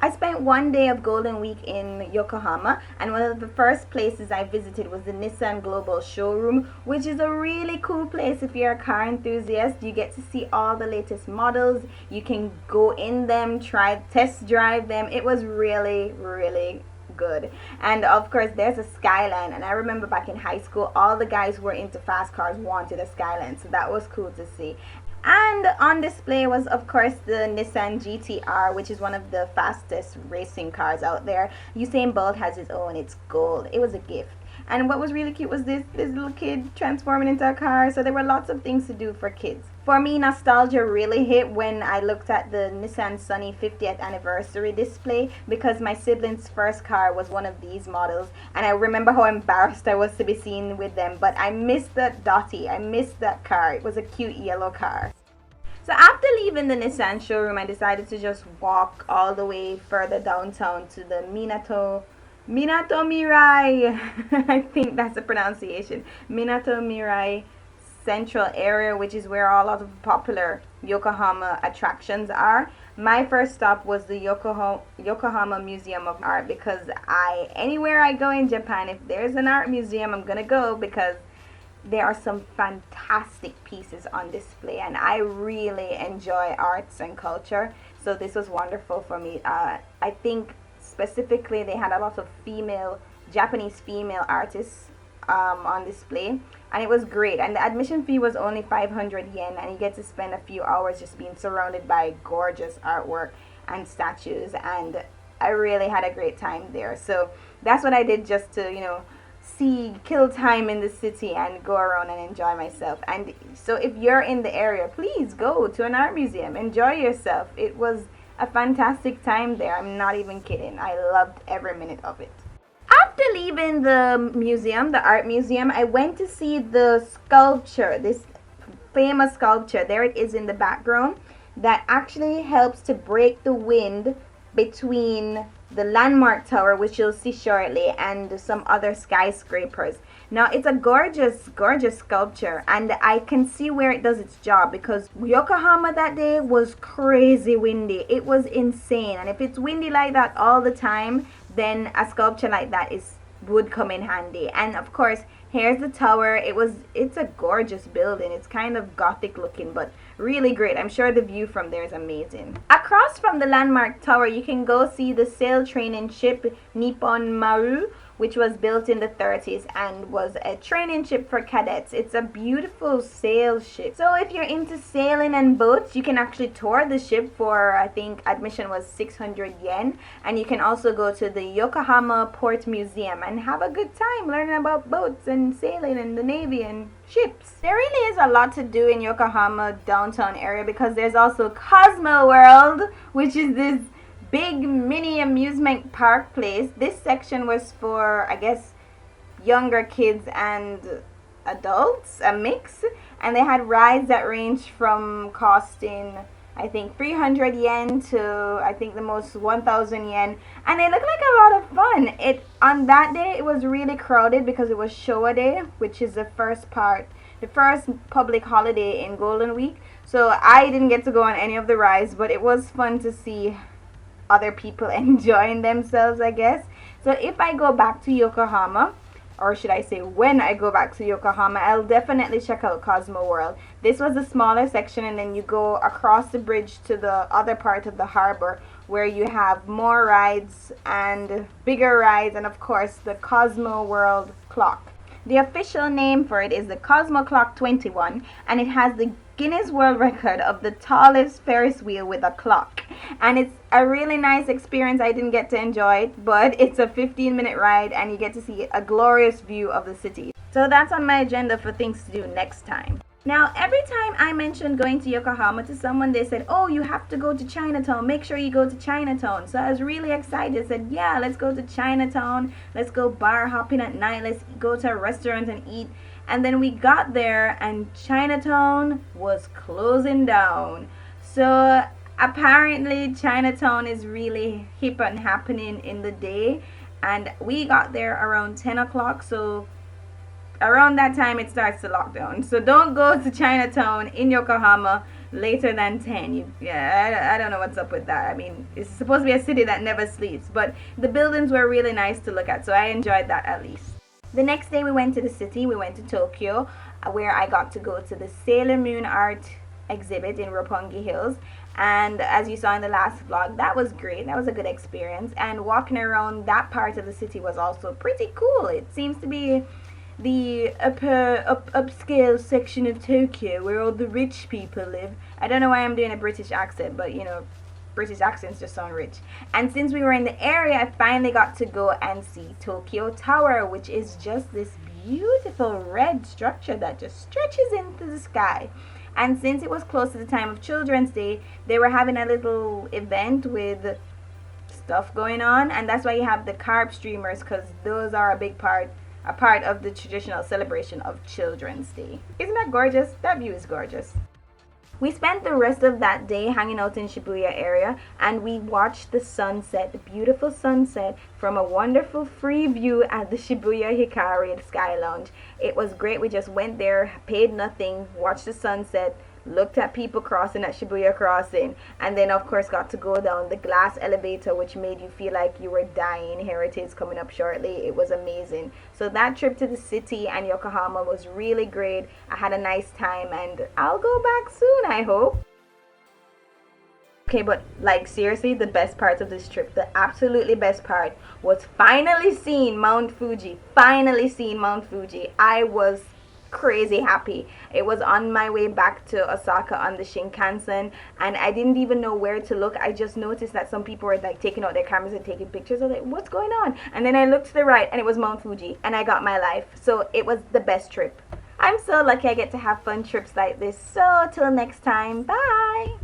I spent one day of Golden Week in Yokohama, and one of the first places I visited was the Nissan Global Showroom, which is a really cool place if you're a car enthusiast. You get to see all the latest models. You can go in them, test drive them. It was really, really good. And of course there's a Skyline, and I remember back in high school all the guys who were into fast cars wanted a Skyline, so that was cool to see. And on display was, of course, the Nissan GTR, which is one of the fastest racing cars out there. Usain Bolt has his own. It's gold. It was a gift. And what was really cute was this little kid transforming into a car. So there were lots of things to do for kids. For me, nostalgia really hit when I looked at the Nissan Sunny 50th anniversary display, because my sibling's first car was one of these models, and I remember how embarrassed I was to be seen with them. But I missed that Dottie. I missed that car. It was a cute yellow car. So after leaving the Nissan showroom, I decided to just walk all the way further downtown to the Minato Mirai. I think that's the pronunciation. Minato Mirai Central area, which is where a lot of popular Yokohama attractions are. My first stop was the Yokohama Museum of Art, because anywhere I go in Japan, if there's an art museum, I'm gonna go, because there are some fantastic pieces on display, and I really enjoy arts and culture, so this was wonderful for me. I think specifically they had a lot of Japanese female artists on display, and it was great. And the admission fee was only 500 yen, and you get to spend a few hours just being surrounded by gorgeous artwork and statues, and I really had a great time there. So that's what I did, just to kill time in the city and go around and enjoy myself. And so if you're in the area, please go to an art museum, enjoy yourself. It was a fantastic time there. I'm not even kidding. I loved every minute of it. After leaving the art museum, I went to see the sculpture, this famous sculpture. There it is in the background, that actually helps to break the wind between the Landmark Tower, which you'll see shortly, and some other skyscrapers. Now, it's a gorgeous, gorgeous sculpture, and I can see where it does its job, because Yokohama that day was crazy windy. It was insane, and if it's windy like that all the time, then a sculpture like that would come in handy. And of course, here's the tower. It's a gorgeous building. It's kind of gothic looking, but really great. I'm sure the view from there is amazing. Across from the Landmark Tower, you can go see the sail training ship Nippon Maru, which was built in the 30s and was a training ship for cadets. It's a beautiful sail ship. So if you're into sailing and boats, you can actually tour the ship for, I think admission was 600 yen. And you can also go to the Yokohama Port Museum and have a good time learning about boats and sailing and the Navy and ships. There really is a lot to do in Yokohama downtown area, because there's also Cosmo World, which is this big mini amusement park place. This section was for, I guess, younger kids and adults, a mix, and they had rides that range from costing, I think, 300 yen to, I think, the most 1,000 yen, and they looked like a lot of fun. On that day it was really crowded because it was Showa Day, which is the first public holiday in Golden Week. So I didn't get to go on any of the rides, but it was fun to see other people enjoying themselves, I guess. So if I go back to Yokohama, or should I say when I go back to Yokohama, I'll definitely check out Cosmo World. This was a smaller section, and then you go across the bridge to the other part of the harbor, where you have more rides and bigger rides, and of course the Cosmo World clock. The official name for it is the Cosmo Clock 21, and it has the Guinness World Record of the tallest Ferris wheel with a clock. And it's a really nice experience. I didn't get to enjoy it, but it's a 15-minute ride, and you get to see a glorious view of the city. So that's on my agenda for things to do next time. Now, every time I mentioned going to Yokohama to someone, they said, oh, you have to go to Chinatown. Make sure you go to Chinatown. So I was really excited. I said, yeah, let's go to Chinatown. Let's go bar hopping at night. Let's go to a restaurant and eat. And then we got there, and Chinatown was closing down. So apparently Chinatown is really hip and happening in the day. And we got there around 10 o'clock. So around that time it starts to lock down. So don't go to Chinatown in Yokohama later than 10. I don't know what's up with that. I mean, it's supposed to be a city that never sleeps, but the buildings were really nice to look at, so I enjoyed that at least. The next day we went to the city. We went to Tokyo, where I got to go to the Sailor Moon art exhibit in Roppongi Hills. And as you saw in the last vlog, that was great. That was a good experience. And walking around that part of the city was also pretty cool. It seems to be the upscale section of Tokyo where all the rich people live. I don't know why I'm doing a British accent, but you know, British accents just sound rich. And since we were in the area, I finally got to go and see Tokyo Tower, which is just this beautiful red structure that just stretches into the sky. And since it was close to the time of Children's Day, they were having a little event with stuff going on, and that's why you have the carp streamers, because those are a part of the traditional celebration of Children's Day. Isn't that gorgeous? That view is gorgeous. We spent the rest of that day hanging out in Shibuya area, and we watched the sunset, the beautiful sunset, from a wonderful free view at the Shibuya Hikari Sky Lounge. It was great. We just went there, paid nothing, watched the sunset, looked at people crossing at Shibuya Crossing, and then of course got to go down the glass elevator, which made you feel like you were dying. Heritage coming up shortly. It was amazing. So that trip to the city and Yokohama was really great. I had a nice time, and I'll go back soon, I hope. Okay, but like seriously, the best part of this trip, the absolutely best part, was finally seeing Mount Fuji. Finally seeing Mount Fuji. I was crazy happy. It was on my way back to Osaka on the Shinkansen, and I didn't even know where to look. I just noticed that some people were like taking out their cameras and taking pictures. I was like, what's going on? And then I looked to the right, and it was Mount Fuji, and I got my life. So it was the best trip. I'm so lucky I get to have fun trips like this. So till next time, bye.